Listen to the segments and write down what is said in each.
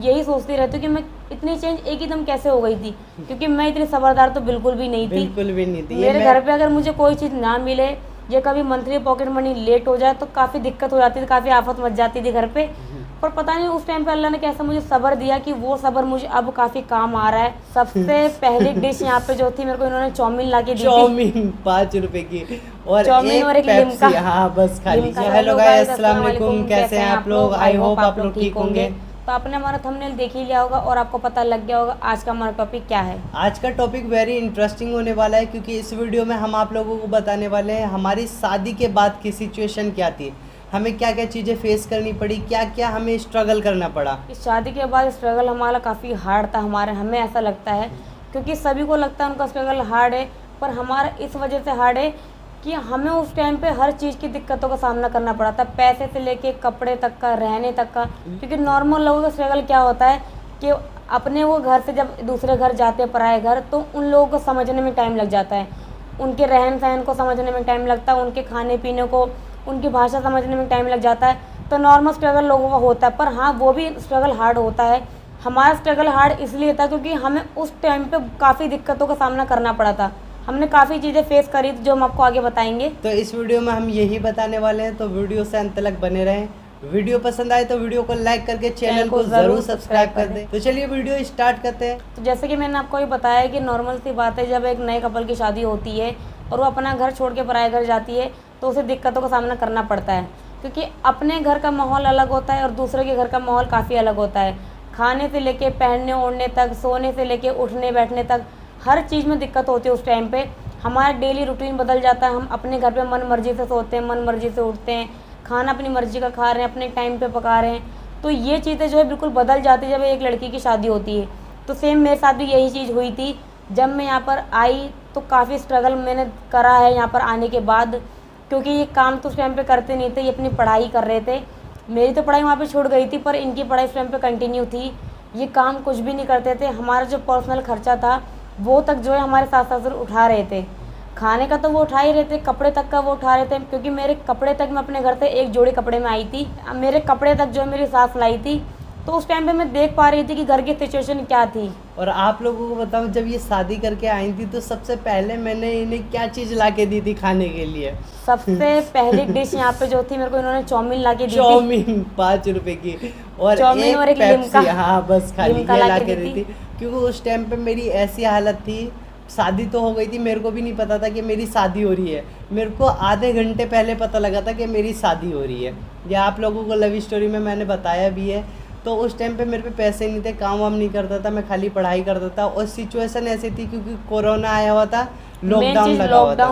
यही सोचती रहती हूँ कि मैं इतनी चेंज एक ही दम कैसे हो गई थी, क्योंकि मैं इतनी समझदार तो बिल्कुल भी नहीं थी। बिल्कुल भी नहीं थी। मेरे घर पे अगर मुझे कोई चीज़ ना मिले या कभी मंथली पॉकेट मनी लेट हो जाए तो काफ़ी दिक्कत हो जाती थी, काफ़ी आफत मच जाती थी घर पे। पर पता नहीं उस टाइम पे अल्लाह ने कैसा मुझे सब्र दिया कि वो सब्र मुझे अब काफ़ी काम आ रहा है। सबसे पहली डिश यहाँ पे जो थी, मेरे को इन्होंने चाउमीन ला के दी थी। चाउमीन 5 रुपए की और चाउमीन और एक लिम्का। पेप्सी। हाँ बस खा लीजिए। हेलो गाइस, अस्सलाम वालेकुम, कैसे हैं आप लोग? आई होप आप लोग ठीक होंगे। तो आपने हमारा थंबनेल देख ही लिया होगा और आपको पता लग गया होगा आज का हमारा टॉपिक क्या है। आज का टॉपिक वेरी इंटरेस्टिंग होने वाला है, क्योंकि इस वीडियो में हम आप लोगों को बताने वाले हैं हमारी शादी के बाद की सिचुएशन क्या थी, हमें क्या क्या चीज़ें फेस करनी पड़ी, क्या क्या हमें स्ट्रगल करना पड़ा। इस शादी के बाद स्ट्रगल हमारा काफ़ी हार्ड था। हमें ऐसा लगता है, क्योंकि सभी को लगता है उनका स्ट्रगल हार्ड है, पर हमारा इस वजह से हार्ड है कि हमें उस टाइम पे हर चीज़ की दिक्कतों का सामना करना पड़ा था, पैसे से लेके कपड़े तक का, रहने तक का। क्योंकि नॉर्मल लोगों का स्ट्रगल क्या होता है कि अपने वो घर से जब दूसरे घर जाते हैं, पराए घर, तो उन लोगों को समझने में टाइम लग जाता है, उनके रहन सहन को समझने में टाइम लगता है, उनके खाने पीने को, उनकी भाषा समझने में टाइम लग जाता है। तो नॉर्मल स्ट्रगल लोगों का होता है, पर हाँ वो भी स्ट्रगल हार्ड होता है। हमारा स्ट्रगल हार्ड इसलिए था क्योंकि हमें उस टाइम पे काफ़ी दिक्कतों का सामना करना पड़ा था। हमने काफ़ी चीज़ें फेस करी थी जो हम आपको आगे बताएंगे। तो इस वीडियो में हम यही बताने वाले हैं, तो वीडियो से अंत तक बने रहें। वीडियो पसंद आए तो वीडियो को लाइक करके चैनल को ज़रूर सब्सक्राइब कर दें। तो चलिए वीडियो स्टार्ट करते हैं। तो जैसे कि मैंने आपको ये बताया कि नॉर्मल सी बात है, जब एक नए कपल की शादी होती है और वो अपना घर छोड़ के पराए घर जाती है तो उसे दिक्कतों का सामना करना पड़ता है, क्योंकि अपने घर का माहौल अलग होता है और दूसरे के घर का माहौल काफ़ी अलग होता है। खाने से लेके पहनने ओढ़ने तक, सोने से लेके उठने बैठने तक, हर चीज़ में दिक्कत होती है उस टाइम पे। हमारा डेली रूटीन बदल जाता है। हम अपने घर पे मन मर्जी से सोते हैं, मन मर्जी से उठते हैं, खाना अपनी मर्जी का खा रहे हैं, अपने टाइम पे पका रहे हैं। तो ये चीज़ें जो है बिल्कुल बदल जाती है जब एक लड़की की शादी होती है। तो सेम मेरे साथ भी यही चीज़ हुई थी। जब मैं यहाँ पर आई तो काफ़ी स्ट्रगल मैंने करा है यहाँ पर आने के बाद, क्योंकि ये काम तो उस टाइम पे करते नहीं थे, ये अपनी पढ़ाई कर रहे थे। मेरी तो पढ़ाई वहाँ पे छूट गई थी, पर इनकी पढ़ाई उस टाइम पे कंटिन्यू थी। ये काम कुछ भी नहीं करते थे। हमारा जो पर्सनल खर्चा था वो तक जो है हमारे सास ससुर उठा रहे थे। खाने का तो वो उठा ही रहे थे, कपड़े तक का वो उठा रहे थे, क्योंकि मेरे कपड़े तक मैं अपने घर से एक जोड़ी कपड़े में आई थी। मेरे कपड़े तक जो है मेरी सास लाई थी। तो उस टाइम पे मैं देख पा रही थी कि घर की सिचुएशन क्या थी। और आप लोगों को बताऊं, जब ये शादी करके आई थी तो सबसे पहले मैंने इन्हें क्या चीज़ ला के दी थी खाने के लिए? सबसे पहली डिश यहाँ पे जो थी, मेरे को इन्होंने चाउमीन ला के दी थी। चाउमीन 5 रुपए की और चाउमीन और एक पेप्सी। लिम्का। हाँ बस खा लिम्का लीजिए, ला ला के के दी दी थी। थी। क्योंकि उस टाइम पे मेरी ऐसी हालत थी, शादी तो हो गई थी, मेरे को भी नहीं पता था कि मेरी शादी हो रही है। मेरे को आधे घंटे पहले पता लगा था कि मेरी शादी हो रही है। ये आप लोगों को लव स्टोरी में मैंने बताया भी है। तो उस टाइम पे मेरे पे पैसे नहीं थे, काम वाम नहीं करता था, मैं खाली पढ़ाई करता था। और सिचुएशन ऐसी थी क्योंकि कोरोना आया हुआ था, लॉकडाउन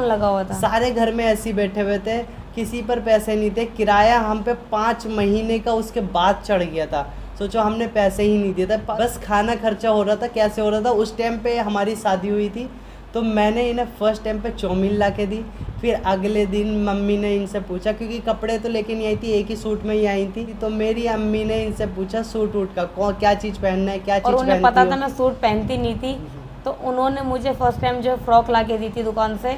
लगा हुआ था। सारे घर में ऐसे ही बैठे हुए थे, किसी पर पैसे नहीं थे। किराया हम पे 5 महीने का उसके बाद चढ़ गया था। सोचो, हमने पैसे ही नहीं दिए थे, बस खाना खर्चा हो रहा था। कैसे हो रहा था, उस टाइम पे हमारी शादी हुई थी। तो मैंने इन्हें फर्स्ट टाइम पे चाउमीन ला के दी। फिर अगले दिन मम्मी ने इनसे पूछा, क्योंकि कपड़े तो लेके नहीं आई थी, एक ही सूट में ही आई थी। तो मेरी अम्मी ने इनसे पूछा सूट वूट का क्या चीज़ पहनना है, क्या चीज़ पहनती हो। उन्हें पता था मैं सूट पहनती नहीं थी, तो उन्होंने मुझे फर्स्ट टाइम जो फ्रॉक ला के दी थी दुकान से।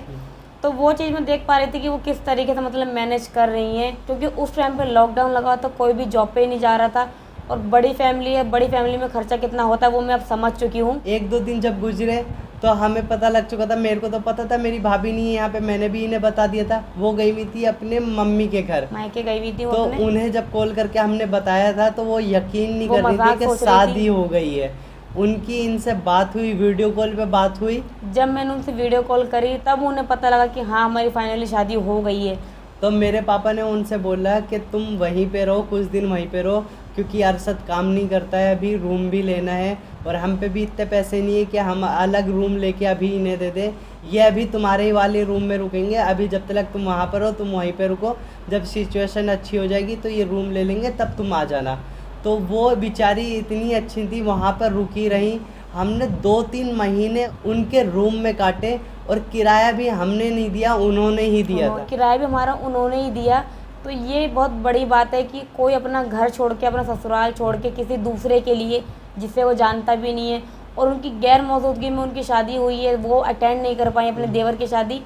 तो वो चीज़ मैं देख पा रही थी कि वो किस तरीके से मतलब मैनेज कर रही हैं, क्योंकि उस टाइम पे लॉकडाउन लगा तो कोई भी जॉब पे ही नहीं जा रहा था। और बड़ी फैमिली है, बड़ी फैमिली में खर्चा कितना होता है वो मैं अब समझ चुकी हूँ। 1-2 दिन जब गुजरे तो हमें पता लग चुका था। मेरे को तो पता था, मेरी भाभी नहीं है यहाँ पे, मैंने भी इन्हें बता दिया था। वो गई हुई थी अपने मम्मी के घर, मायके गई हुई थी तो उन्हें जब कॉल करके हमने बताया था तो वो यकीन नहीं कर रही थी कि शादी हो गई है। उनकी इनसे बात हुई, वीडियो कॉल पे बात हुई। जब मैंने उनसे वीडियो कॉल करी तब उन्हें पता लगा कि हाँ हमारी फाइनली शादी हो गई है। तो मेरे पापा ने उनसे बोला कि तुम वहीं पे रहो, कुछ दिन वहीं पे रहो, क्योंकि अरशद काम नहीं करता है, अभी रूम भी लेना है और हम पे भी इतने पैसे नहीं है कि हम अलग रूम लेके अभी इन्हें दे दे। ये अभी तुम्हारे ही वाले रूम में रुकेंगे, अभी जब तक तुम वहाँ पर हो तुम वहीं पे रुको, जब सिचुएशन अच्छी हो जाएगी तो ये रूम ले लेंगे, तब तुम आ जाना। तो वो बेचारी इतनी अच्छी थी, वहाँ पर रुकी रही। हमने 2-3 महीने उनके रूम में काटे और किराया भी हमने नहीं दिया, उन्होंने ही दिया था। किराया भी हमारा उन्होंने ही दिया। तो ये बहुत बड़ी बात है कि कोई अपना घर छोड़ के, अपना ससुराल छोड़ के किसी दूसरे के लिए, जिसे वो जानता भी नहीं है, और उनकी गैर मौजूदगी में उनकी शादी हुई है, वो अटेंड नहीं कर पाई अपने देवर की शादी।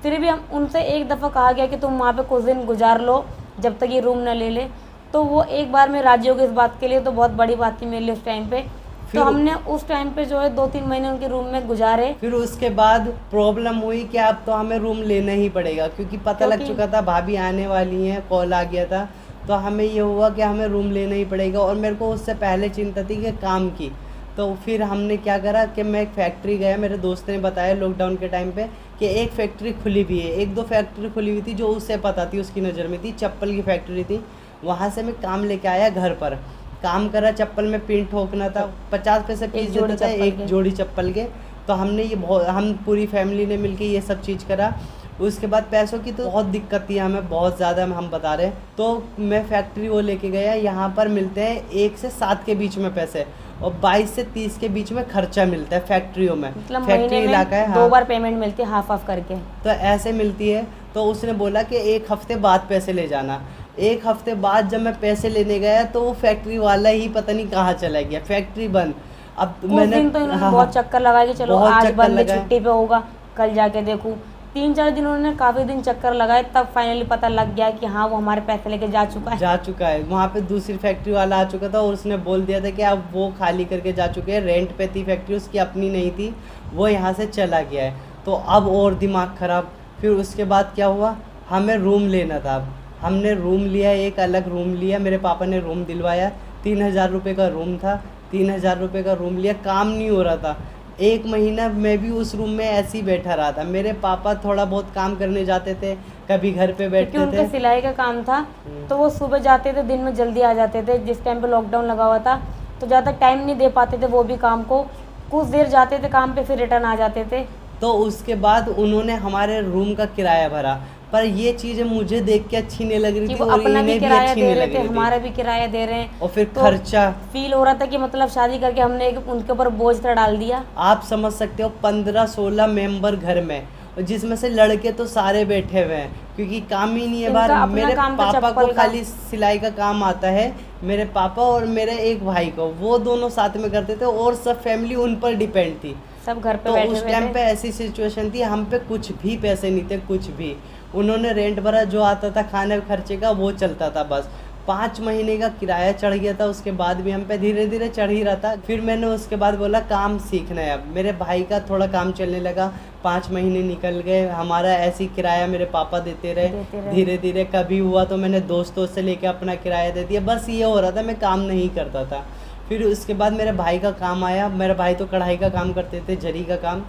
फिर भी हम उनसे एक दफ़ा कहा गया कि तुम वहाँ पे कुछ दिन गुजार लो जब तक ये रूम न ले ले। तो वो एक बार में राजी हो गई इस बात के लिए, तो बहुत बड़ी बात थी मेरे लिए उस टाइम पे। तो हमने उस टाइम पे जो है 2-3 महीने उनके रूम में गुजारे। फिर उसके बाद प्रॉब्लम हुई कि अब तो हमें रूम लेना ही पड़ेगा, क्योंकि पता लग चुका था भाभी आने वाली हैं, कॉल आ गया था। तो हमें ये हुआ कि हमें रूम लेना ही पड़ेगा, और मेरे को उससे पहले चिंता थी कि काम की। तो फिर हमने क्या करा कि मैं एक फैक्ट्री गया, मेरे दोस्त ने बताया लॉकडाउन के टाइम पे कि एक फैक्ट्री खुली भी है, 1-2 फैक्ट्री खुली हुई थी जो उससे पता थी, उसकी नज़र में थी, चप्पल की फैक्ट्री थी। वहाँ से मैं काम लेके आया घर पर, काम करा, चप्पल में पिन ठोकना था, 50 पैसे पीस देता था एक जोड़ी चप्पल के। तो हमने ये बहुत, हम पूरी फैमिली ने मिलके ये सब चीज़ करा। उसके बाद पैसों की तो बहुत दिक्कत थी हमें, बहुत ज़्यादा हम बता रहे हैं। तो मैं फैक्ट्री वो लेके गया, यहाँ पर मिलते हैं 1 से 7 के बीच में पैसे, और 22 से 30 के बीच में खर्चा मिलता है फैक्ट्रियों में। मतलब फैक्ट्री महीने इलाका है, में हाँ। 2 बार पेमेंट मिलती है हाफ करके। तो ऐसे मिलती है। तो उसने बोला कि 1 हफ्ते बाद पैसे ले जाना। 1 हफ्ते बाद जब मैं पैसे लेने गया तो वो फैक्ट्री वाला ही पता नहीं कहाँ चला गया, फैक्ट्री बंद। अब उस मैंने दिन तो इन्होंने हाँ, बहुत चक्कर लगाए कि चलो बहुत आज चक्कर बंद है, लगाए। छुट्टी पे होगा, कल जाके देखूं। 3-4 दिन उन्होंने काफ़ी दिन चक्कर लगाए, तब फाइनली पता लग गया कि हाँ वो हमारे पैसे लेके जा चुका है। वहाँ पे दूसरी फैक्ट्री वाला आ चुका था, और उसने बोल दिया था कि अब वो खाली करके जा चुके हैं, रेंट पे थी फैक्ट्री, उसकी अपनी नहीं थी, वो यहाँ से चला गया है। तो अब और दिमाग ख़राब। फिर उसके बाद क्या हुआ, हमें रूम लेना था। अब हमने रूम लिया, एक अलग रूम लिया, मेरे पापा ने रूम दिलवाया। 3000 रुपये का रूम था, 3000 रुपये का रूम लिया, काम नहीं हो रहा था। 1 महीना मैं भी उस रूम में ऐसे ही बैठा रहा था। मेरे पापा थोड़ा बहुत काम करने जाते थे, कभी घर पे बैठते क्योंकि उनका सिलाई का काम था, तो वो सुबह जाते थे, दिन में जल्दी आ जाते थे। जिस टाइम पे लॉकडाउन लगा हुआ था तो ज़्यादा टाइम नहीं दे पाते थे वो भी काम को, कुछ देर जाते थे काम पे, फिर रिटर्न आ जाते थे। तो उसके बाद उन्होंने हमारे रूम का किराया भरा, पर ये चीज़ें मुझे देख के अच्छी नहीं लग रही कि थी, वो और अपना भी इन्हें भी किराया अच्छी दे नहीं रहे लग थे, रही थी। हमारा भी किराया दे रहे हैं, और फिर तो खर्चा, फील हो रहा था कि मतलब शादी करके हमने एक उनके ऊपर बोझ सा डाल दिया। आप समझ सकते हो, 15-16 मेंबर घर में, और जिसमें से लड़के तो सारे बैठे हुए हैं, क्योंकि काम ही नहीं है इनका बाहर। अपना मेरे काम था पापा को चप्पल का। खाली सिलाई का काम आता है, मेरे पापा और मेरे एक भाई को, वो दोनों साथ में करते थे, और सब फैमिली उन पर डिपेंड थी। सब घर पे तो बैठे उस हुए टाइम थे। पे ऐसी सिचुएशन थी, हम पे कुछ भी पैसे नहीं थे, कुछ भी। उन्होंने रेंट भरा, जो आता था खाने खर्चे का वो चलता था बस। 5 महीने का किराया चढ़ गया था, उसके बाद भी हम पे धीरे धीरे चढ़ ही रहा था। फिर मैंने उसके बाद बोला काम सीखना है अब। मेरे भाई का थोड़ा काम चलने लगा, 5 महीने निकल गए, हमारा ऐसी किराया मेरे पापा देते रहे। धीरे धीरे कभी हुआ तो मैंने दोस्तों से लेके अपना किराया दे दिया, बस ये हो रहा था, मैं काम नहीं करता था। फिर उसके बाद मेरे भाई का काम आया, मेरा भाई तो कढ़ाई का काम करते थे, जरी का काम,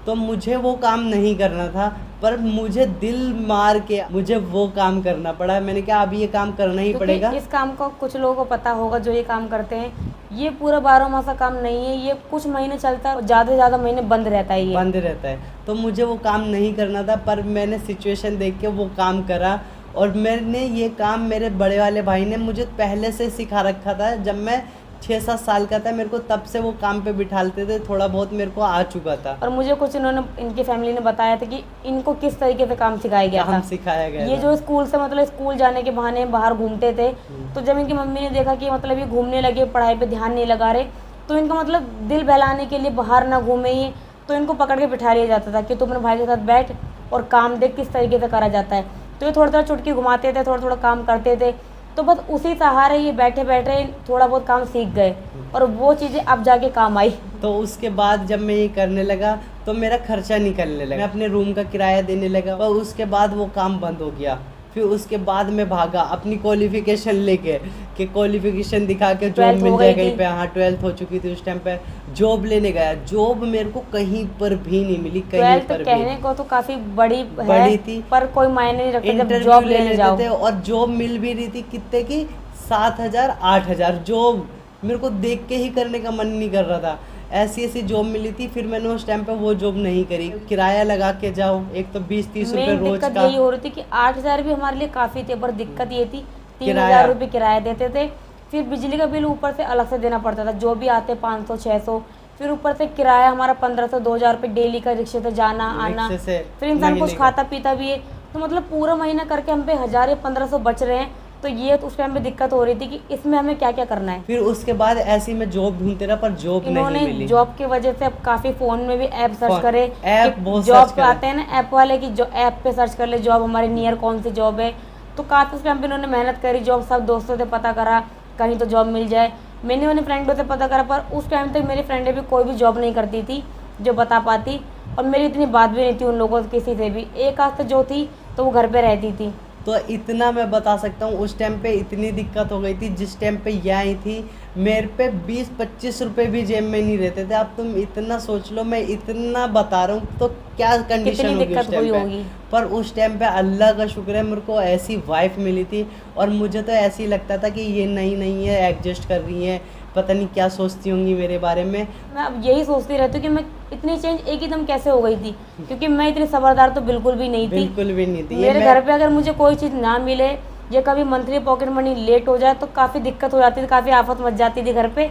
तो मुझे वो काम नहीं करना था, पर मुझे दिल मार के मुझे वो काम करना पड़ा। मैंने कहा अब ये काम करना ही पड़ेगा। इस काम को कुछ लोगों को पता होगा जो ये काम करते हैं, ये पूरा 12 मासा काम नहीं है, ये कुछ महीने चलता है, ज़्यादा से ज़्यादा महीने बंद रहता है, ये बंद रहता है। तो मुझे वो काम नहीं करना था, पर मैंने सिचुएशन देख के वो काम करा। और मैंने ये काम, मेरे बड़े वाले भाई ने मुझे पहले से सिखा रखा था। जब मैं 6-7 साल का था, मेरे को तब से वो काम पे बिठाते थे, थोड़ा बहुत मेरे को आ चुका था। और मुझे कुछ इन्होंने, इनकी फैमिली ने बताया था कि इनको किस तरीके से काम सिखाया गया था। सिखाया गया ये था। जो स्कूल से मतलब स्कूल जाने के बहाने बाहर घूमते थे, तो जब इनकी मम्मी ने देखा कि मतलब ये घूमने लगे, पढ़ाई पे ध्यान नहीं लगा रहे, तो इनको मतलब दिल बहलाने के लिए बाहर ना घूमे ये, तो इनको पकड़ के बिठा लिया जाता था कि तुम अपने भाई के साथ बैठ और काम देख किस तरीके से करा जाता है। तो ये थोड़ा थोड़ा चुटकी घुमाते थे, थोड़ा थोड़ा काम करते थे, तो बस उसी सहारे ये बैठे बैठे थोड़ा बहुत काम सीख गए, और वो चीज़ें अब जाके काम आई। तो उसके बाद जब मैं ये करने लगा तो मेरा खर्चा निकलने लगा, मैं अपने रूम का किराया देने लगा, और उसके बाद वो काम बंद हो गया। फिर उसके बाद मैं भागा अपनी क्वालिफिकेशन लेके, कि क्वालिफिकेशन दिखा के जॉब मिल जाए कहीं पे। हाँ, 12th हो चुकी थी उस टाइम पे। जॉब लेने गया, जॉब मेरे को कहीं पर भी नहीं मिली, कहीं पर भी। कहने को तो काफ़ी बड़ी थी, पर कोई मायने नहीं रखता जब इंटरव्यू जॉब ले लेने लेते जाओ। थे, और जॉब मिल भी रही थी कितने की, 7,000-8,000 जॉब। मेरे को देख के ही करने का मन नहीं कर रहा था, ऐसी ऐसी जॉब मिली थी। फिर मैंने उस टाइम पे वो जॉब नहीं करी। किराया लगा के जाओ, एक तो 20-30 रुपये रोज दिक्कत का। यही हो रही थी कि 8,000 भी हमारे लिए काफ़ी थे, पर दिक्कत ये थी 3,000 किराया। रुपये किराया देते थे। फिर बिजली का बिल ऊपर से अलग से देना पड़ता था, जो भी आते 500-600, फिर ऊपर से किराया हमारा 1500-2000 रुपये डेली का, रिक्शे से जाना आना। रिक्शे से फिर इंसान कुछ महीने का। खाता पीता भी है, तो मतलब पूरा महीना करके हम पे 1000 या 1500 बच रहे हैं। तो ये तो उस टाइम पे दिक्कत हो रही थी कि इसमें हमें क्या क्या करना है। फिर उसके बाद ऐसी मैं जॉब ढूंढते रहा, पर जॉब नहीं इन्होंने मिली। जॉब की वजह से अब काफ़ी फ़ोन में भी ऐप सर्च करे, ऐप बहुत जॉब सर्च करे। आते हैं ना ऐप वाले की, जो ऐप पे सर्च कर ले जॉब हमारे नियर कौन सी जॉब है, तो काफ़ी उस टाइम पे इन्होंने मेहनत करी, जॉब सब दोस्तों से पता करा कहीं तो जॉब मिल जाए। मैंने अपने फ्रेंडों से पता करा, पर उस टाइम तक मेरी फ्रेंडें भी कोई भी जॉब नहीं करती थी जो बता पाती, और मेरी इतनी बात भी नहीं थी उन लोगों से किसी से भी। एक आध से जो थी तो वो घर पे रहती थी। तो इतना मैं बता सकता हूँ, उस टाइम पे इतनी दिक्कत हो गई थी। जिस टाइम पे ये आई थी मेरे पे 20-25 रुपए भी जेब में नहीं रहते थे। अब तुम इतना सोच लो, मैं इतना बता रहा हूँ तो क्या कंडीशन कितनी होगी दिक्कत उस टाइम हुई पे। होगी। पर उस टाइम पे अल्लाह का शुक्र है मेरे को ऐसी वाइफ मिली थी, और मुझे तो ऐसे ही लगता था कि ये नई नई है, एडजस्ट कर रही है, पता नहीं क्या सोचती होंगी मेरे बारे में। मैं अब यही सोचती रहती हूँ कि मैं इतनी चेंज एक ही दम कैसे हो गई थी, क्योंकि मैं इतनी समझदार तो बिल्कुल भी नहीं थी। बिल्कुल भी नहीं थी। ये मेरे मैं- घर पे अगर मुझे कोई चीज़ ना मिले या कभी मंथली पॉकेट मनी लेट हो जाए तो काफ़ी दिक्कत हो जाती थी, काफ़ी आफत मच जाती थी घर पे।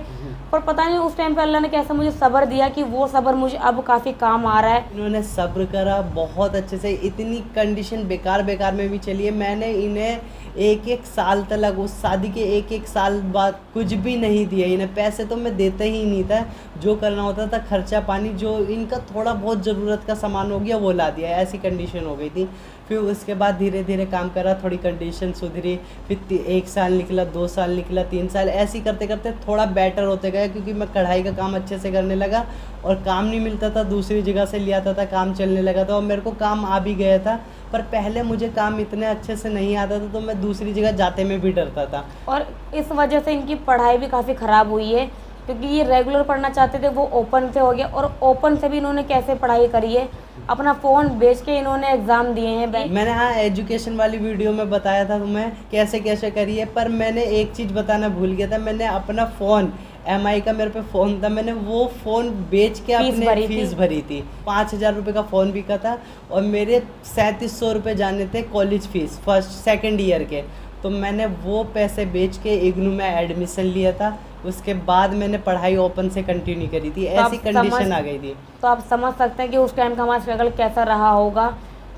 पर पता नहीं उस टाइम पे अल्लाह ने कैसा मुझे सब्र दिया कि वो सब्र मुझे अब काफ़ी काम आ रहा है। इन्होंने सब्र करा बहुत अच्छे से। इतनी कंडीशन बेकार बेकार में भी चली है। मैंने इन्हें 1-1 साल तक, उस शादी के 1-1 साल बाद कुछ भी नहीं दिया इन्हें। पैसे तो मैं देता ही नहीं था, जो करना होता था खर्चा पानी, जो इनका थोड़ा बहुत ज़रूरत का सामान हो गया वो ला दिया, ऐसी कंडीशन हो गई थी। फिर उसके बाद धीरे धीरे काम करा, थोड़ी कंडीशन सुधरी, फिर 1 साल निकला, 2 साल निकला, 3 साल, ऐसे ही करते करते थोड़ा बेटर होते गए, क्योंकि मैं कढ़ाई का काम अच्छे से करने लगा और काम नहीं मिलता था, दूसरी जगह से ले आता था, काम चलने लगा था और मेरे को काम आ भी गया था। पर पहले मुझे काम इतने अच्छे से नहीं आता था, तो मैं दूसरी जगह जाते में भी डरता था। और इस वजह से इनकी पढ़ाई भी काफ़ी ख़राब हुई है, क्योंकि ये रेगुलर पढ़ना चाहते थे, वो ओपन से हो गया। और ओपन से भी इन्होंने कैसे पढ़ाई करी है, अपना फ़ोन बेच के इन्होंने एग्ज़ाम दिए हैं। मैंने हाँ एजुकेशन वाली वीडियो में बताया था तुम्हें कैसे कैसे करी है, पर मैंने एक चीज़ बताना भूल गया था। मैंने अपना फ़ोन, MI का मेरे पे फ़ोन था, मैंने वो फ़ोन बेच के अपने फीस भरी थी। 5,000 रुपये का फ़ोन बिका था और मेरे 3700 रुपये जाने थे college fees first second year के। तो मैंने वो पैसे बेच के इग्नू में एडमिशन लिया था। उसके बाद मैंने पढ़ाई ओपन से कंटिन्यू करी थी। ऐसी कंडीशन आ गई थी। तो आप समझ सकते हैं कि उस टाइम का हमारा स्ट्रगल कैसा रहा होगा,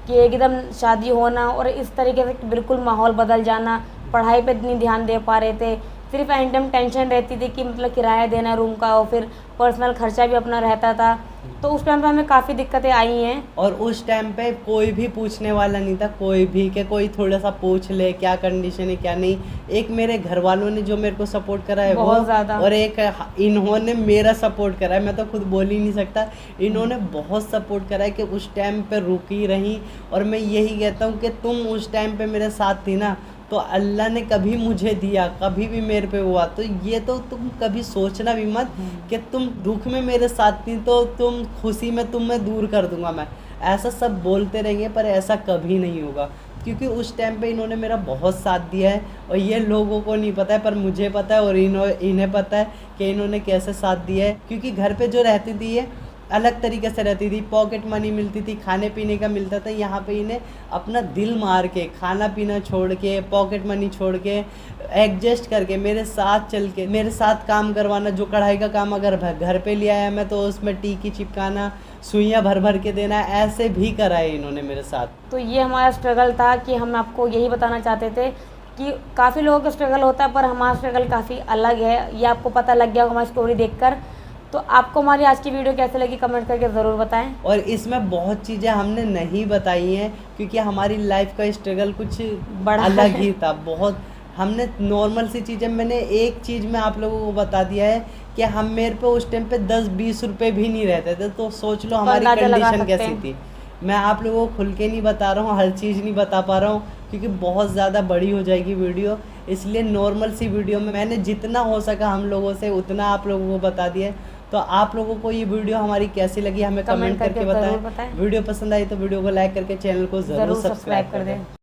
कि एकदम शादी होना और इस तरीके से बिल्कुल माहौल बदल जाना, पढ़ाई पे इतनी ध्यान दे पा रहे थे, सिर्फ एनी टाइम टेंशन रहती थी कि मतलब किराया देना रूम का, और फिर पर्सनल खर्चा भी अपना रहता था। तो उस टाइम पे हमें काफ़ी दिक्कतें आई हैं। और उस टाइम पे कोई भी पूछने वाला नहीं था, कोई भी कि कोई थोड़ा सा पूछ ले क्या कंडीशन है क्या नहीं। एक मेरे घर वालों ने जो मेरे को सपोर्ट करा है बहुत वो ज़्यादा, और एक इन्होंने मेरा सपोर्ट करा है। मैं तो खुद बोल ही नहीं सकता, इन्होंने बहुत सपोर्ट करा है कि उस टाइम पे रुकी रही। और मैं यही कहता हूँ कि तुम उस टाइम पे मेरे साथ थी ना, तो अल्लाह ने कभी मुझे दिया, कभी भी मेरे पे हुआ। तो ये तो तुम कभी सोचना भी मत कि तुम दुख में मेरे साथ थी तो तुम खुशी में तुम्हें दूर कर दूंगा मैं। ऐसा सब बोलते रहेंगे पर ऐसा कभी नहीं होगा, क्योंकि उस टाइम पे इन्होंने मेरा बहुत साथ दिया है। और ये लोगों को नहीं पता है पर मुझे पता है, और इन्हें पता है कि इन्होंने कैसे साथ दिया है। क्योंकि घर पे जो रहती थी ये अलग तरीके से रहती थी, पॉकेट मनी मिलती थी, खाने पीने का मिलता था। यहाँ पे इन्हें अपना दिल मार के, खाना पीना छोड़ के, पॉकेट मनी छोड़ के, एडजस्ट करके मेरे साथ चल के, मेरे साथ काम करवाना। जो कढ़ाई का काम अगर घर पे ले आया मैं, तो उसमें टीकी चिपकाना, सुइयाँ भर भर के देना, ऐसे भी कराए इन्होंने मेरे साथ। तो ये हमारा स्ट्रगल था कि हम आपको यही बताना चाहते थे कि काफ़ी लोगों का स्ट्रगल होता है, पर हमारा स्ट्रगल काफ़ी अलग है। ये आपको पता लग गया होगा हमारी स्टोरी देखकर। तो आपको हमारी आज की वीडियो कैसे लगी कमेंट करके ज़रूर बताएं। और इसमें बहुत चीज़ें हमने नहीं बताई हैं, क्योंकि हमारी लाइफ का स्ट्रगल कुछ बड़ा अलग ही था। बहुत हमने नॉर्मल सी चीज़ें, मैंने एक चीज़ में आप लोगों को बता दिया है कि हम मेरे पे उस टाइम पे 10-20 रुपए भी नहीं रहते थे। तो सोच लो हमारी कंडीशन कैसी थी। मैं आप लोगों को खुल के नहीं बता रहा हूँ, हर चीज़ नहीं बता पा रहा हूँ, क्योंकि बहुत ज़्यादा बड़ी हो जाएगी वीडियो। इसलिए नॉर्मल सी वीडियो में मैंने जितना हो सका हम लोगों से उतना आप लोगों को बता दिया है। तो आप लोगों को ये वीडियो हमारी कैसी लगी हमें कमेंट करके बताएं। वीडियो पसंद आई तो वीडियो को लाइक करके चैनल को ज़रूर सब्सक्राइब कर दें।